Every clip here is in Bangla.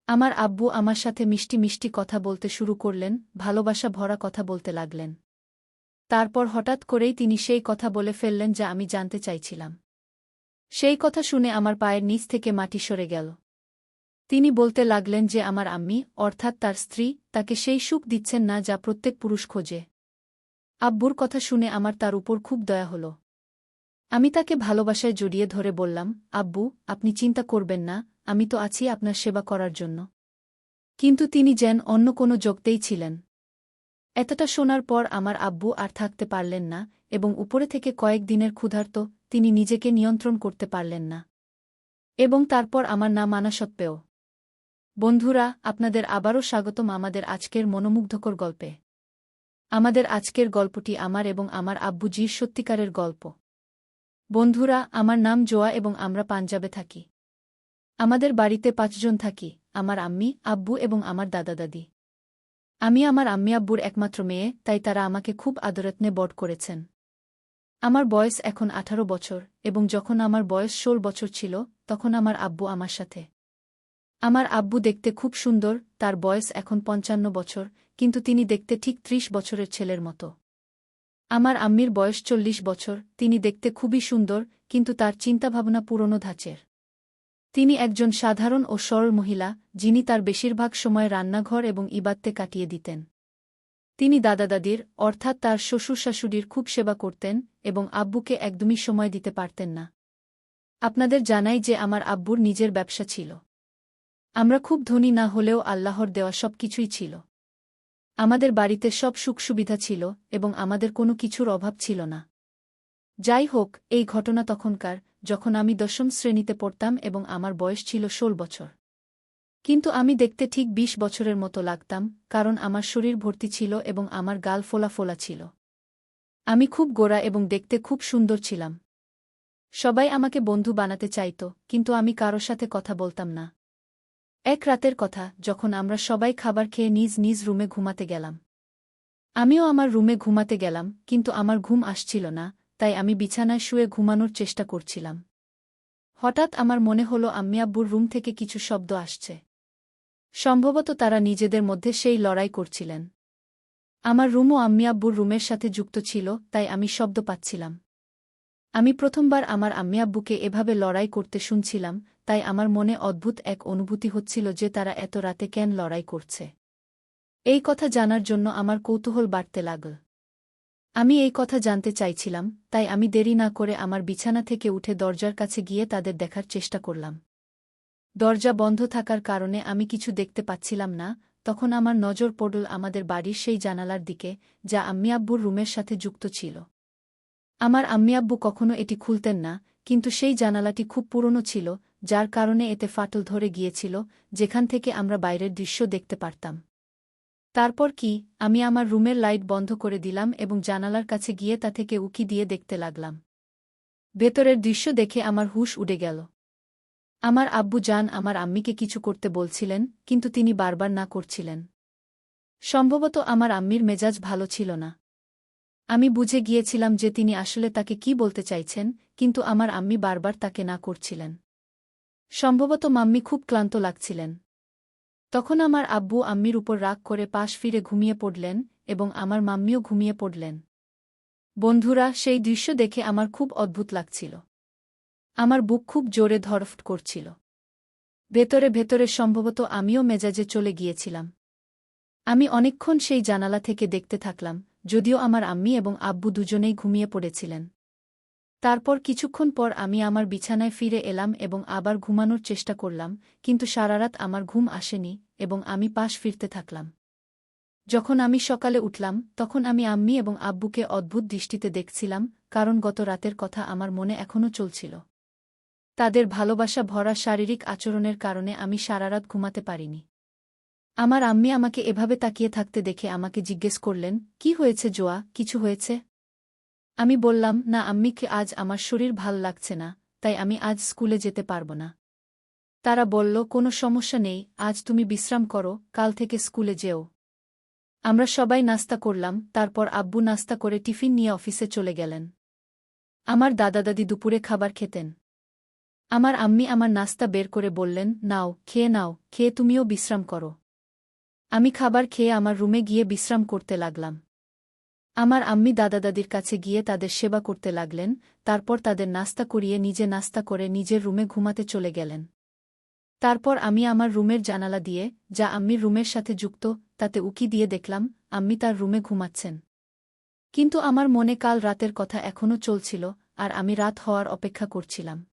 আমার আব্বু আমার সাথে মিষ্টি মিষ্টি কথা বলতে শুরু করলেন, ভালোবাসা ভরা কথা বলতে লাগলেন। তারপর হঠাৎ করেই তিনি সেই কথা বলে ফেললেন যা আমি জানতে চাইছিলাম। সেই কথা শুনে আমার পায়ের নিচ থেকে মাটি সরে গেল। তিনি বলতে লাগলেন যে আমার আম্মি, অর্থাৎ তার স্ত্রী, তাকে সেই সুখ দিচ্ছেন না যা প্রত্যেক পুরুষ খোঁজে। আব্বুর কথা শুনে আমার তার উপর খুব দয়া হল। আমি তাকে ভালোবাসায় জড়িয়ে ধরে বললাম, আব্বু, আপনি চিন্তা করবেন না, আমি তো আছি আপনার সেবা করার জন্য। কিন্তু তিনি যেন অন্য কোনো জগতেই ছিলেন। এতটা শোনার পর আমার আব্বু আর থাকতে পারলেন না এবং উপরে থেকে কয়েক দিনের ক্ষুধার্ত তিনি নিজেকে নিয়ন্ত্রণ করতে পারলেন না। এবং তারপর আমার না মানা সত্ত্বেও। বন্ধুরা, আপনাদের আবারও স্বাগতম আমাদের আজকের মনোমুগ্ধকর গল্পে। আমাদের আজকের গল্পটি আমার এবং আমার আব্বুজির সত্যিকারের গল্প। বন্ধুরা, আমার নাম জোয়া এবং আমরা পাঞ্জাবে থাকি। আমাদের বাড়িতে ৫ জন থাকি, আমার আম্মি, আব্বু এবং আমার দাদা দাদি। আমি আমার আম্মি আব্বুর একমাত্র মেয়ে, তাই তারা আমাকে খুব আদরযত্নে বড় করেছেন। আমার বয়স এখন ১৮ বছর এবং যখন আমার বয়স ১৬ বছর ছিল তখন আমার আব্বু আমার সাথে। আমার আব্বু দেখতে খুব সুন্দর, তার বয়স এখন ৫৫ বছর, কিন্তু তিনি দেখতে ঠিক ৩০ বছরের ছেলের মতো। আমার আম্মির বয়স ৪০ বছর, তিনি দেখতে খুবই সুন্দর, কিন্তু তার চিন্তাভাবনা পুরনো ধাঁচের। তিনি একজন সাধারণ ও সরল মহিলা, যিনি তার বেশিরভাগ সময় রান্নাঘর এবং ইবাদতে কাটিয়ে দিতেন। তিনি দাদা-দাদির, অর্থাৎ তার শ্বশুর-শাশুড়ির খুব সেবা করতেন এবং আব্বুকে একদমই সময় দিতে পারতেন না। আপনাদের জানাই যে আমার আব্বুর নিজের ব্যবসা ছিল। আমরা খুব ধনী না হলেও আল্লাহর দেওয়া সব কিছুই ছিল। আমাদের বাড়িতে সব সুখ-সুবিধা ছিল এবং আমাদের কোনো কিছুর অভাব ছিল না। যাই হোক, এই ঘটনা তখনকার, যখন আমি ১০ম শ্রেণীতে পড়তাম এবং আমার বয়স ছিল ১৬ বছর। কিন্তু আমি দেখতে ঠিক ২০ বছরের মতো লাগতাম, কারণ আমার শরীর ভর্তি ছিল এবং আমার গাল ফোলা ফোলা ছিল। আমি খুব গোরা এবং দেখতে খুব সুন্দর ছিলাম। সবাই আমাকে বন্ধু বানাতে চাইত, কিন্তু আমি কারো সাথে কথা বলতাম না। এক রাতের কথা, যখন আমরা সবাই খাবার খেয়ে নিজ নিজ রুমে ঘুমাতে গেলাম। আমিও আমার রুমে ঘুমাতে গেলাম, কিন্তু আমার ঘুম আসছিল না, তাই আমি বিছানায় শুয়ে ঘুমানোর চেষ্টা করছিলাম। হঠাৎ আমার মনে হলো আম্মি আব্বুর রুম থেকে কিছু শব্দ আসছে। সম্ভবত তারা নিজেদের মধ্যে সেই লড়াই করছিলেন। আমার রুমও আম্মি আব্বুর রুমের সাথে যুক্ত ছিল, তাই আমি শব্দ পাচ্ছিলাম। আমি প্রথমবার আমার আম্মি আব্বুকে এভাবে লড়াই করতে শুনছিলাম, তাই আমার মনে অদ্ভুত এক অনুভূতি হচ্ছিল যে তারা এত রাতে কেন লড়াই করছে। এই কথা জানার জন্য আমার কৌতূহল বাড়তে লাগল। আমি এই কথা জানতে চাইছিলাম, তাই আমি দেরি না করে আমার বিছানা থেকে উঠে দরজার কাছে গিয়ে তাদের দেখার চেষ্টা করলাম। দরজা বন্ধ থাকার কারণে আমি কিছু দেখতে পাচ্ছিলাম না। তখন আমার নজর পড়ল আমাদের বাড়ির সেই জানালার দিকে, যা আম্মি আব্বুর রুমের সাথে যুক্ত ছিল। আমার আম্মি আব্বু কখনো এটি খুলতেন না, কিন্তু সেই জানালাটি খুব পুরনো ছিল, যার কারণে এতে ফাটল ধরে গিয়েছিল, যেখান থেকে আমরা বাইরের দৃশ্য দেখতে পারতাম। তারপর কি, আমি আমার রুমের লাইট বন্ধ করে দিলাম এবং জানালার কাছে গিয়ে তা থেকে উঁকি দিয়ে দেখতে লাগলাম। ভেতরের দৃশ্য দেখে আমার হুঁশ উড়ে গেল। আমার আব্বু জান আমার আম্মিকে কিছু করতে বলছিলেন, কিন্তু তিনি বারবার না করছিলেন। সম্ভবত আমার আম্মির মেজাজ ভালো ছিল না। আমি বুঝে গিয়েছিলাম যে তিনি আসলে তাকে কি বলতে চাইছেন, কিন্তু আমার আম্মি বারবার তাকে না করছিলেন। সম্ভবত মাম্মি খুব ক্লান্ত লাগছিলেন। তখন আমার আব্বু আম্মির উপর রাগ করে পাশ ফিরে ঘুমিয়ে পড়লেন এবং আমার মাম্মিও ঘুমিয়ে পড়লেন। বন্ধুরা, সেই দৃশ্য দেখে আমার খুব অদ্ভুত লাগছিল। আমার বুক খুব জোরে ধড়ফড় করছিল। ভেতরে ভেতরে সম্ভবত আমিও মেজাজে চলে গিয়েছিলাম। আমি অনেকক্ষণ সেই জানালা থেকে দেখতে থাকলাম, যদিও আমার আম্মি এবং আব্বু দুজনেই ঘুমিয়ে পড়েছিলেন। তারপর কিছুক্ষণ পর আমি আমার বিছানায় ফিরে এলাম এবং আবার ঘুমানোর চেষ্টা করলাম, কিন্তু সারারাত আমার ঘুম আসেনি এবং আমি পাশ ফিরতে থাকলাম। যখন আমি সকালে উঠলাম, তখন আমি আম্মি এবং আব্বুকে অদ্ভুত দৃষ্টিতে দেখছিলাম, কারণ গত রাতের কথা আমার মনে এখনও চলছিল। তাদের ভালোবাসা ভরা শারীরিক আচরণের কারণে আমি সারারাত ঘুমাতে পারিনি। আমার আম্মি আমাকে এভাবে তাকিয়ে থাকতে দেখে আমাকে জিজ্ঞেস করলেন, কি হয়েছে জোয়া, কিছু হয়েছে? আমি বললাম, না আম্মিকে, আজ আমার শরীর ভাল লাগছে না, তাই আমি আজ স্কুলে যেতে পারব না। তারা বলল, কোনো সমস্যা নেই, আজ তুমি বিশ্রাম করো, কাল থেকে স্কুলে যেও। আমরা সবাই নাস্তা করলাম, তারপর আব্বু নাস্তা করে টিফিন নিয়ে অফিসে চলে গেলেন। আমার দাদা দাদি দুপুরে খাবার খেতেন। আমার আম্মি আমার নাস্তা বের করে বললেন, নাও, খেয়ে তুমিও বিশ্রাম করো। আমি খাবার খেয়ে আমার রুমে গিয়ে বিশ্রাম করতে লাগলাম। আমার আম্মি দাদা-দাদির কাছে গিয়ে তাদের সেবা করতে লাগলেন, তারপর তাদের নাস্তা করিয়ে নিজে নাস্তা করে নিজের রুমে ঘুমাতে চলে গেলেন। তারপর আমি আমার রুমের জানালা দিয়ে, যা আম্মির রুমের সাথে যুক্ত, তাতে উকি দিয়ে দেখলাম, আম্মি তার রুমে ঘুমাচ্ছেন। কিন্তু আমার মনে কাল রাতের কথা এখনও চলছিল, আর আমি রাত হওয়ার অপেক্ষা করছিলাম।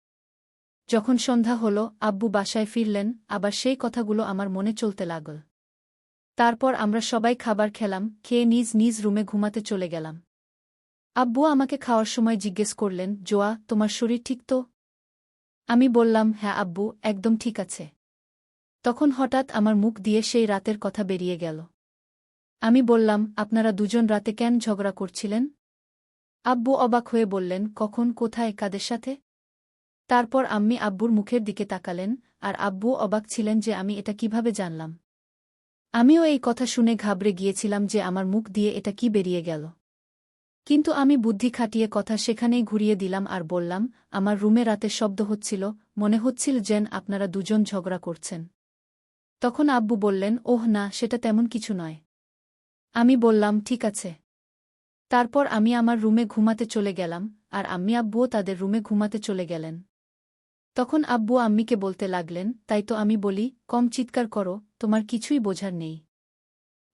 যখন সন্ধ্যা হল, আব্বু বাসায় ফিরলেন, আবার সেই কথাগুলো আমার মনে চলতে লাগল। তারপর আমরা সবাই খাবার খেলাম, খেয়ে নিজ নিজ রুমে ঘুমাতে চলে গেলাম। আব্বু আমাকে খাওয়ার সময় জিজ্ঞেস করলেন, জোয়া, তোমার শরীর ঠিক তো? আমি বললাম, হ্যাঁ আব্বু, একদম ঠিক আছে। তখন হঠাৎ আমার মুখ দিয়ে সেই রাতের কথা বেরিয়ে গেল। আমি বললাম, আপনারা দুজন রাতে কেন ঝগড়া করছিলেন? আব্বু অবাক হয়ে বললেন, কখন, কোথায়, কাদের সাথে? তারপর আম্মি আব্বুর মুখের দিকে তাকালেন, আর আব্বু অবাক ছিলেন যে আমি এটা কিভাবে জানলাম। আমিও এই কথা শুনে ঘাবড়ে গিয়েছিলাম যে আমার মুখ দিয়ে এটা কি বেরিয়ে গেল। কিন্তু আমি বুদ্ধি খাটিয়ে কথা সেখানেই ঘুরিয়ে দিলাম আর বললাম, আমার রুমে রাতে শব্দ হচ্ছিল, মনে হচ্ছিল যেন আপনারা দুজন ঝগড়া করছেন। তখন আব্বু বললেন, ওহ না, সেটা তেমন কিছু নয়। আমি বললাম, ঠিক আছে। তারপর আমি আমার রুমে ঘুমাতে চলে গেলাম, আর আম্মি আব্বুও তাদের রুমে ঘুমাতে চলে গেলেন। তখন আব্বু আম্মিকে বলতে লাগলেন, তাই তো আমি বলি, কম চিৎকার করো, তোমার কিছুই বোঝার নেই।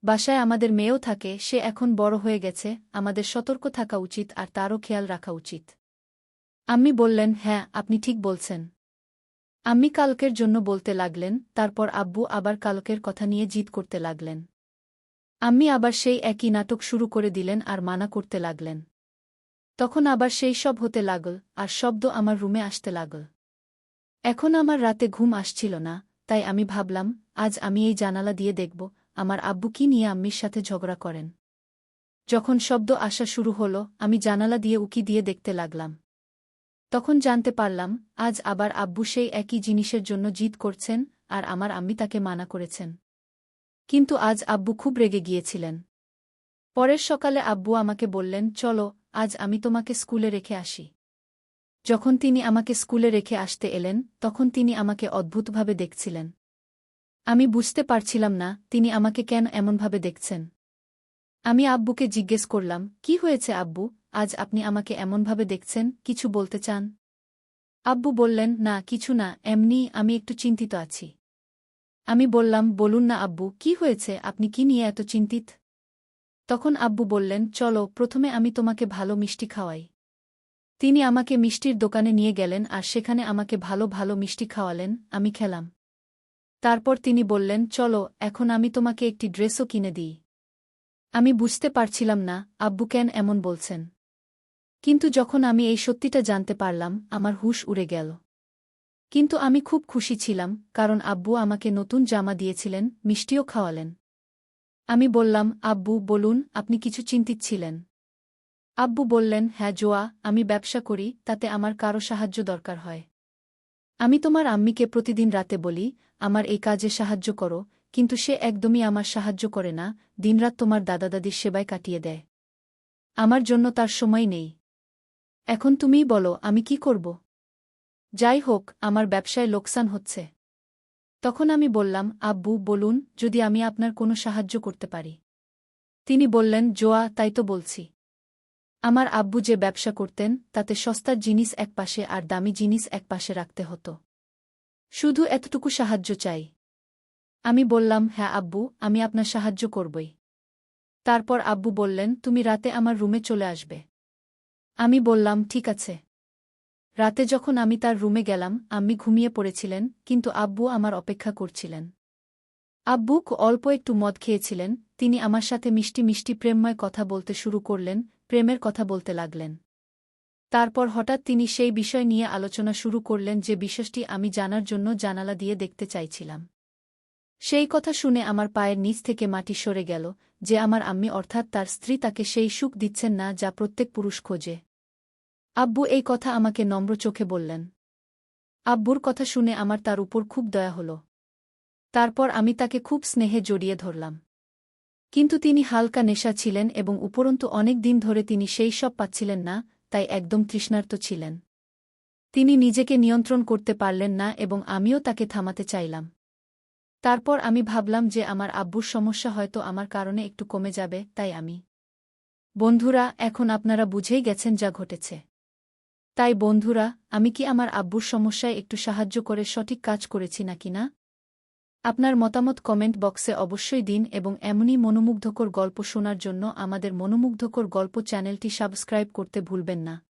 বাসায় আমাদের মেয়েও থাকে, সে এখন বড় হয়ে গেছে, আমাদের সতর্ক থাকা উচিত আর তারও খেয়াল রাখা উচিত। আম্মি বললেন, হ্যাঁ, আপনি ঠিক বলছেন। আম্মি কালকের জন্য বলতে লাগলেন, তারপর আব্বু আবার কালকের কথা নিয়ে জিদ করতে লাগলেন। আম্মি আবার সেই একই নাটক শুরু করে দিলেন আর মানা করতে লাগলেন। তখন আবার সেই সব হতে লাগল, আর শব্দ আমার রুমে আসতে লাগল। এখন আমার রাতে ঘুম আসছিল না, তাই আমি ভাবলাম, আজ আমি এই জানালা দিয়ে দেখব, আমার আব্বু কি নিয়ে আম্মির সাথে ঝগড়া করেন। যখন শব্দ আসা শুরু হল, আমি জানালা দিয়ে উকি দিয়ে দেখতে লাগলাম। তখন জানতে পারলাম, আজ আবার আব্বু সেই একই জিনিসের জন্য জিদ করছেন, আর আমার আম্মি তাকে মানা করেছেন। কিন্তু আজ আব্বু খুব রেগে গিয়েছিলেন। পরের সকালে আব্বু আমাকে বললেন, চলো, আজ আমি তোমাকে স্কুলে রেখে আসি। যখন তিনি আমাকে স্কুলে রেখে আসতে এলেন, তখন তিনি আমাকে অদ্ভুতভাবে দেখছিলেন। আমি বুঝতে পারছিলাম না, তিনি আমাকে কেন এমনভাবে দেখছেন। আমি আব্বুকে জিজ্ঞেস করলাম, কি হয়েছে আব্বু, আজ আপনি আমাকে এমনভাবে দেখছেন, কিছু বলতে চান? আব্বু বললেন, না কিছু না, এমনি আমি একটু চিন্তিত আছি। আমি বললাম, বলুন না আব্বু, কি হয়েছে, আপনি কি নিয়ে এত চিন্তিত? তখন আব্বু বললেন, চলো, প্রথমে আমি তোমাকে ভালো মিষ্টি খাওয়াই। তিনি আমাকে মিষ্টির দোকানে নিয়ে গেলেন আর সেখানে আমাকে ভালো ভালো মিষ্টি খাওয়ালেন, আমি খেলাম। তারপর তিনি বললেন, চলো, এখন আমি তোমাকে একটি ড্রেসও কিনে দিই। আমি বুঝতে পারছিলাম না, আব্বু কেন এমন বলছেন। কিন্তু যখন আমি এই সত্যিটা জানতে পারলাম, আমার হুঁশ উড়ে গেল। কিন্তু আমি খুব খুশি ছিলাম, কারণ আব্বু আমাকে নতুন জামা দিয়েছিলেন, মিষ্টিও খাওয়ালেন। আমি বললাম, আব্বু বলুন, আপনি কিছু চিন্তিত ছিলেন। আব্বু বললেন, হ্যাঁ জোয়া, আমি ব্যবসা করি, তাতে আমার কারো সাহায্য দরকার হয়। আমি তোমার আম্মিকে প্রতিদিন রাতে বলি, আমার এই কাজে সাহায্য করো, কিন্তু সে একদমই আমার সাহায্য করে না, দিনরাত তোমার দাদা-দাদির সেবায় কাটিয়ে দেয়। আমার জন্য তার সময় নেই। এখন তুমিই বলো, আমি কি করব? যাই হোক, আমার ব্যবসায় লোকসান হচ্ছে। তখন আমি বললাম, আব্বু বলুন, যদি আমি আপনার কোনো সাহায্য করতে পারি। তিনি বললেন, জোয়া, তাই তো বলছি। আমার আব্বু যে ব্যবসা করতেন, তাতে সস্তার জিনিস একপাশে আর দামি জিনিস একপাশে রাখতে হতো। শুধু এতটুকু সাহায্য চাই। আমি বললাম, হ্যাঁ আব্বু, আমি আপনার সাহায্য করবই। তারপর আব্বু বললেন, তুমি রাতে আমার রুমে চলে আসবে। আমি বললাম, ঠিক আছে। রাতে যখন আমি তার রুমে গেলাম, আম্মি ঘুমিয়ে পড়েছিলেন, কিন্তু আব্বু আমার অপেক্ষা করছিলেন। আব্বু অল্প একটু মদ খেয়েছিলেন, তিনি আমার সাথে মিষ্টি মিষ্টি প্রেমময় কথা বলতে শুরু করলেন, প্রেমের কথা বলতে লাগলেন। তারপর হঠাৎ তিনি সেই বিষয় নিয়ে আলোচনা শুরু করলেন যে বিষয়টি আমি জানার জন্য জানালা দিয়ে দেখতে চাইছিলাম। সেই কথা শুনে আমার পায়ের নিচ থেকে মাটি সরে গেল, যে আমার আম্মি অর্থাৎ তার স্ত্রী তাকে সেই সুখ দিচ্ছেন না যা প্রত্যেক পুরুষ খোঁজে। আব্বু এই কথা আমাকে নম্র চোখে বললেন। আব্বুর কথা শুনে আমার তার উপর খুব দয়া হল। তারপর আমি তাকে খুব স্নেহে জড়িয়ে ধরলাম। কিন্তু তিনি হালকা নেশা ছিলেন এবং উপরন্তু অনেক দিন ধরে তিনি সেই সব পাচ্ছিলেন না, তাই একদম তৃষ্ণার্ত ছিলেন। তিনি নিজেকে নিয়ন্ত্রণ করতে পারলেন না এবং আমিও তাকে থামাতে চাইলাম। তারপর আমি ভাবলাম যে আমার আব্বুর সমস্যা হয়তো আমার কারণে একটু কমে যাবে, তাই আমি। বন্ধুরা, এখন আপনারা বুঝেই গেছেন যা ঘটেছে। তাই বন্ধুরা, আমি কি আমার আব্বুর সমস্যায় একটু সাহায্য করে সঠিক কাজ করেছি নাকি না? আপনার মতামত কমেন্ট বক্সে অবশ্যই দিন এবং এমনই মনোমুগ্ধকর গল্প শোনার জন্য আমাদের মনোমুগ্ধকর গল্প চ্যানেলটি সাবস্ক্রাইব করতে ভুলবেন না।